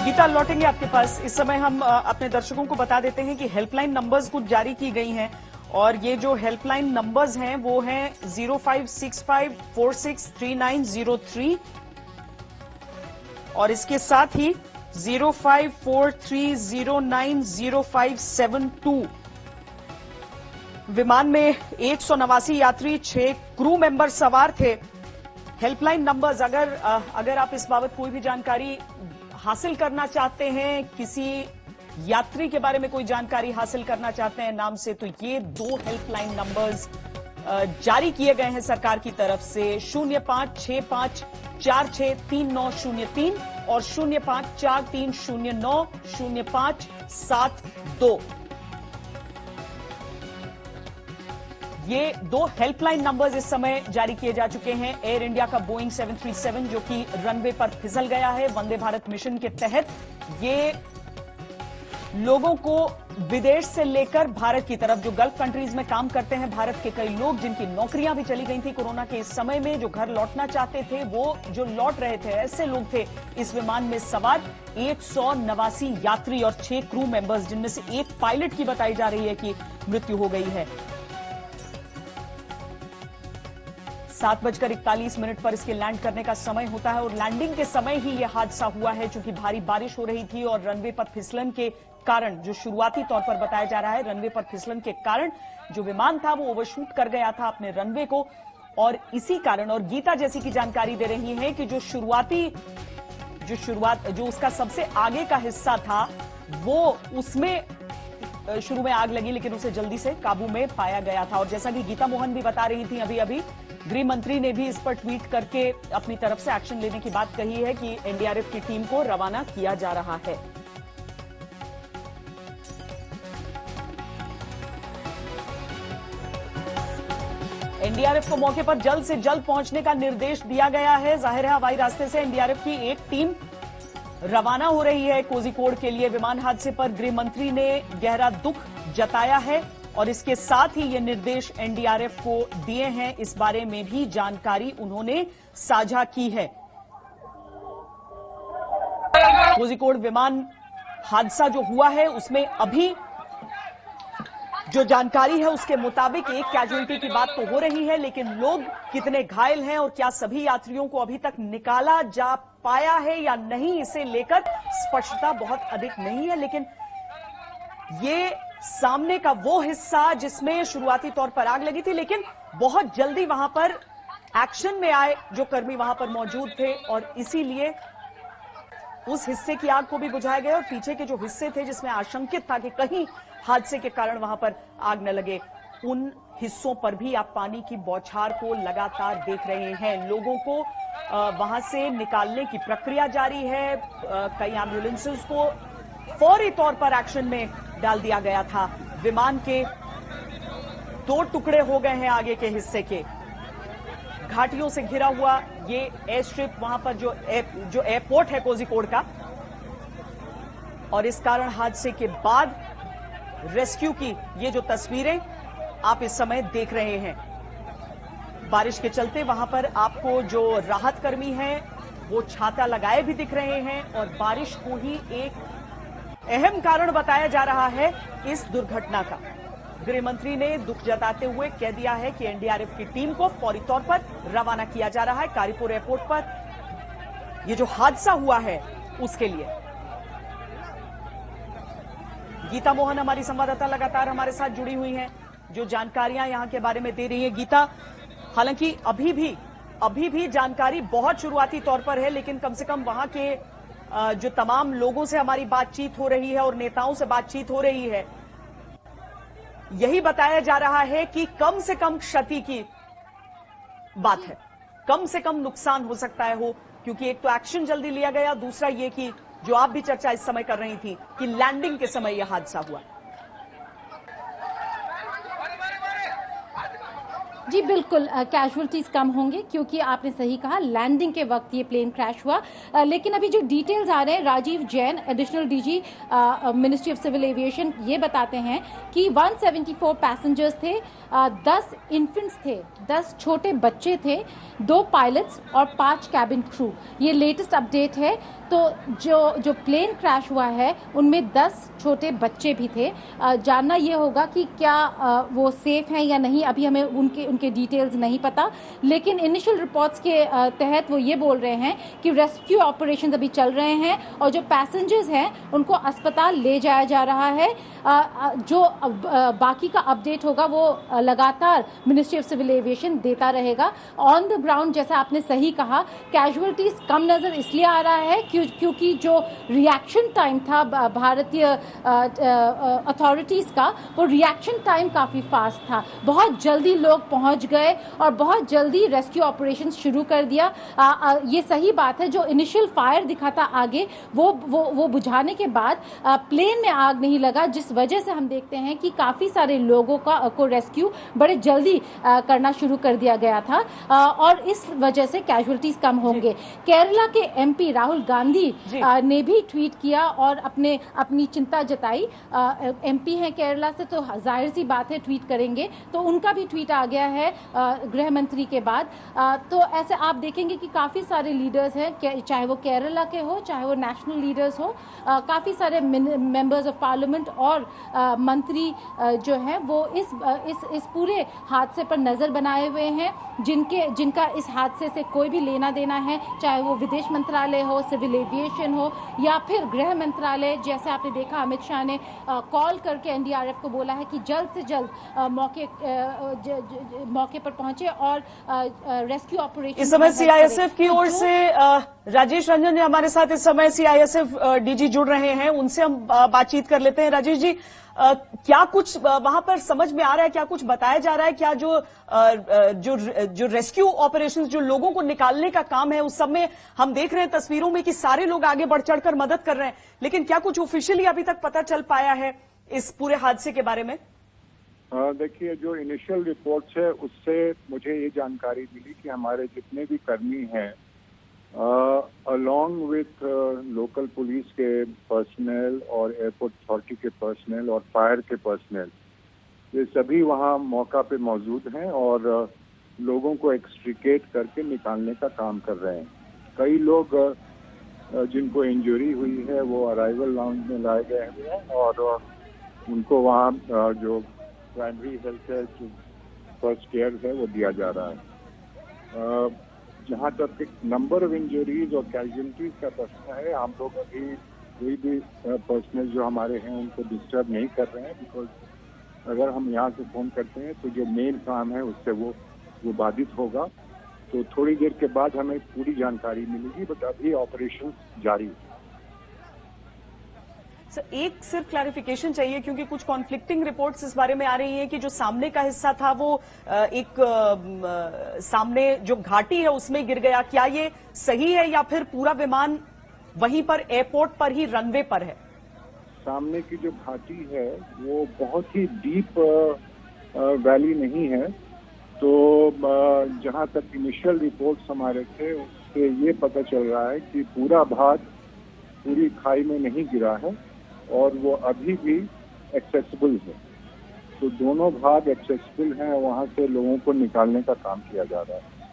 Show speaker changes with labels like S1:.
S1: गीता, लौटेंगे आपके पास। इस समय हम अपने दर्शकों को बता देते हैं कि हेल्पलाइन नंबर्स कुछ जारी की गई हैं और ये जो हेल्पलाइन नंबर्स हैं वो हैं 0565463903 और इसके साथ ही 0543090572। विमान में 189 यात्री, 6 क्रू मेंबर सवार थे। हेल्पलाइन नंबर्स, अगर आप इस बाबत कोई भी जानकारी हासिल करना चाहते हैं, किसी यात्री के बारे में कोई जानकारी हासिल करना चाहते हैं नाम से, तो ये 2 हेल्पलाइन नंबर्स जारी किए गए हैं सरकार की तरफ से। 0565463903 और 0543090572। ये 2 हेल्पलाइन नंबर्स इस समय जारी किए जा चुके हैं। एयर इंडिया का बोइंग 737 जो कि रनवे पर फिसल गया है वंदे भारत मिशन के तहत, ये लोगों को विदेश से लेकर भारत की तरफ, जो गल्फ कंट्रीज में काम करते हैं भारत के कई लोग जिनकी नौकरियां भी चली गई थी कोरोना के इस समय में, जो घर लौटना चाहते थे वो जो लौट रहे थे, ऐसे लोग थे इस विमान में सवार। 189 यात्री और 6 क्रू मेंबर्स, जिनमें से एक पायलट की बताई जा रही है कि मृत्यु हो गई है। 7:41 पर इसके लैंड करने का समय होता है और लैंडिंग के समय ही यह हादसा हुआ है, चूंकि भारी बारिश हो रही थी और रनवे पर फिसलन के कारण, जो शुरुआती तौर पर बताया जा रहा है, रनवे पर फिसलन के कारण जो विमान था वो ओवरशूट कर गया था अपने रनवे को और इसी कारण, और गीता जैसी की जानकारी दे रही है कि जो उसका सबसे आगे का हिस्सा था वो, उसमें शुरू में आग लगी लेकिन उसे जल्दी से काबू में पाया गया था। और जैसा कि गीता मोहन भी बता रही थी अभी गृह मंत्री ने भी इस पर ट्वीट करके अपनी तरफ से एक्शन लेने की बात कही है कि एनडीआरएफ की टीम को रवाना किया जा रहा है। एनडीआरएफ को मौके पर जल्द से जल्द पहुंचने का निर्देश दिया गया है। जाहिर है हवाई रास्ते से एनडीआरएफ की एक टीम रवाना हो रही है कोझिकोड के लिए। विमान हादसे पर गृह मंत्री ने गहरा दुख जताया है और इसके साथ ही ये निर्देश एनडीआरएफ को दिए हैं, इस बारे में भी जानकारी उन्होंने साझा की है। कोझिकोड विमान हादसा जो हुआ है उसमें अभी जो जानकारी है उसके मुताबिक एक कैजुअल्टी की बात तो हो रही है, लेकिन लोग कितने घायल हैं और क्या सभी यात्रियों को अभी तक निकाला जा पाया है या नहीं, इसे लेकर स्पष्टता बहुत अधिक नहीं है। लेकिन ये सामने का वो हिस्सा जिसमें शुरुआती तौर पर आग लगी थी, लेकिन बहुत जल्दी वहां पर एक्शन में आए जो कर्मी वहां पर मौजूद थे और इसीलिए उस हिस्से की आग को भी बुझाया गया और पीछे के जो हिस्से थे जिसमें आशंकित था कि कहीं हादसे के कारण वहां पर आग न लगे, उन हिस्सों पर भी आप पानी की बौछार को लगातार देख रहे हैं। लोगों को वहां से निकालने की प्रक्रिया जारी है। कई एम्बुलेंसेस को फौरी तौर पर एक्शन में डाल दिया गया था। विमान के 2 टुकड़े हो गए हैं आगे के हिस्से के। घाटियों से घिरा हुआ ये एयर स्ट्रिप, वहां पर जो एयरपोर्ट है कोझिकोड का, और इस कारण हादसे के बाद रेस्क्यू की ये जो तस्वीरें आप इस समय देख रहे हैं, बारिश के चलते वहां पर आपको जो राहत कर्मी हैं वो छाता लगाए भी दिख रहे हैं और बारिश को ही एक अहम कारण बताया जा रहा है इस दुर्घटना का। गृह मंत्री ने दुख जताते हुए कह दिया है कि एनडीआरएफ की टीम को फौरी तौर पर रवाना किया जा रहा है कारीपुर एयरपोर्ट पर, ये जो हादसा हुआ है उसके लिए। गीता मोहन हमारी संवाददाता लगातार हमारे साथ जुड़ी हुई हैं, जो जानकारियां यहां के बारे में दे रही है। गीता, हालांकि अभी भी जानकारी बहुत शुरुआती तौर पर है, लेकिन कम से कम वहां के जो तमाम लोगों से हमारी बातचीत हो रही है और नेताओं से बातचीत हो रही है, यही बताया जा रहा है कि कम से कम क्षति की बात है, कम से कम नुकसान हो सकता है हो, क्योंकि एक तो एक्शन जल्दी लिया गया, दूसरा ये कि जो आप भी चर्चा इस समय कर रही थी कि लैंडिंग के समय यह हादसा हुआ।
S2: जी बिल्कुल, कैजुअलिटीज कम होंगे क्योंकि आपने सही कहा लैंडिंग के वक्त ये प्लेन क्रैश हुआ। लेकिन अभी जो डिटेल्स आ रहे हैं, Rajiv Jain additional DG ministry of civil aviation ये बताते हैं कि 174 पैसेंजर्स थे, 10 इन्फेंट्स थे, 10 छोटे बच्चे थे, 2 पायलट्स और 5 कैबिन क्रू। ये लेटेस्ट अपडेट है। तो जो प्लेन क्रैश हुआ है उनमें 10 छोटे बच्चे भी थे। जानना ये होगा कि क्या वो सेफ हैं या नहीं, अभी हमें उनके डिटेल्स नहीं पता, लेकिन इनिशियल रिपोर्ट्स के तहत वो ये बोल रहे हैं कि रेस्क्यू ऑपरेशन अभी चल रहे हैं और जो पैसेंजर्स हैं उनको अस्पताल ले जाया जा रहा है। जो बाकी का अपडेट होगा वो लगातार मिनिस्ट्री ऑफ सिविल एविएशन देता रहेगा। ऑन द ग्राउंड जैसा आपने सही कहा, कैजुअलिटीज कम नजर इसलिए आ रहा है क्योंकि जो रिएक्शन टाइम था भारतीय अथॉरिटीज का, वो रिएक्शन टाइम काफी फास्ट था। बहुत जल्दी लोग पहुंच गए और बहुत जल्दी रेस्क्यू ऑपरेशन शुरू कर दिया। ये सही बात है, जो इनिशियल फायर दिखा था आगे वो बुझाने के बाद प्लेन में आग नहीं लगा, जिस वजह से हम देखते हैं कि काफी सारे लोगों को रेस्क्यू बड़े जल्दी करना शुरू कर दिया गया था और इस वजह से कैजुअलिटीज कम होंगे। केरला के एमपी राहुल गांधी ने भी ट्वीट किया और अपनी चिंता जताई। एमपी हैं केरला से, तो जाहिर सी बात है ट्वीट करेंगे, तो उनका भी ट्वीट आ गया है गृह मंत्री के बाद। तो ऐसे आप देखेंगे कि काफी सारे लीडर्स हैं, चाहे वो केरला के हो चाहे वो नेशनल लीडर्स हो, काफी सारे मेंबर्स ऑफ पार्लियामेंट और मंत्री जो हैं वो इस पूरे हादसे पर नजर बनाए हुए हैं, जिनका इस हादसे से कोई भी लेना देना है, चाहे वो विदेश मंत्रालय हो, सिविल एविएशन हो या फिर गृह मंत्रालय। जैसे आपने देखा अमित शाह ने कॉल करके एनडीआरएफ को बोला है कि जल्द से जल्द मौके पर पहुंचे और रेस्क्यू ऑपरेशन।
S1: इस समय सीआईएसएफ की ओर से राजेश रंजन जी हमारे साथ इस समय सीआईएसएफ डीजी जुड़ रहे हैं, उनसे हम बातचीत कर लेते हैं। राजेश जी, क्या कुछ वहां पर समझ में आ रहा है, क्या कुछ बताया जा रहा है? क्या जो रेस्क्यू ऑपरेशंस, जो लोगों को निकालने का काम है, उस सब में हम देख रहे हैं तस्वीरों में कि सारे लोग आगे बढ़ चढ़कर मदद कर रहे हैं, लेकिन क्या कुछ ऑफिशियली अभी तक पता चल पाया है इस पूरे हादसे के बारे में?
S3: देखिए, जो इनिशियल रिपोर्ट्स है उससे मुझे ये जानकारी मिली कि हमारे जितने भी कर्मी हैं along with लोकल पुलिस के पर्सनल और एयरपोर्ट अथॉरिटी के पर्सनल और फायर के पर्सनल, ये सभी वहाँ मौका पे मौजूद हैं और लोगों को एक्सट्रिकेट करके निकालने का काम कर रहे हैं। कई लोग जिनको इंजरी हुई है वो अराइवल लाउंज में लाए गए हैं और उनको वहाँ जो प्राइमरी हेल्थ है, जो फर्स्ट केयर है, वो दिया जा रहा है। जहाँ तक नंबर ऑफ इंजरीज और कैजुअलिटीज का प्रश्न है, हम लोग अभी कोई भी पर्सनल जो हमारे हैं उनको डिस्टर्ब नहीं कर रहे हैं, बिकॉज अगर हम यहाँ से फोन करते हैं तो जो मेन काम है उससे वो बाधित होगा। तो थोड़ी देर के बाद हमें पूरी जानकारी मिलेगी, बट अभी ऑपरेशन जारी है।
S1: सर, एक सिर्फ क्लैरिफिकेशन चाहिए, क्योंकि कुछ कॉन्फ्लिक्टिंग रिपोर्ट्स इस बारे में आ रही हैं कि जो सामने का हिस्सा था वो एक सामने जो घाटी है उसमें गिर गया। क्या ये सही है या फिर पूरा विमान वहीं पर एयरपोर्ट पर ही रनवे पर है?
S3: सामने की जो घाटी है वो बहुत ही डीप वैली नहीं है, तो जहां तक इनिशियल रिपोर्ट्स हमारे थे उससे ये पता चल रहा है कि पूरा भाग पूरी खाई में नहीं गिरा है और वो अभी भी एक्सेसिबल है। तो दोनों भाग एक्सेसिबल हैं, वहां से लोगों को निकालने का काम किया जा रहा है।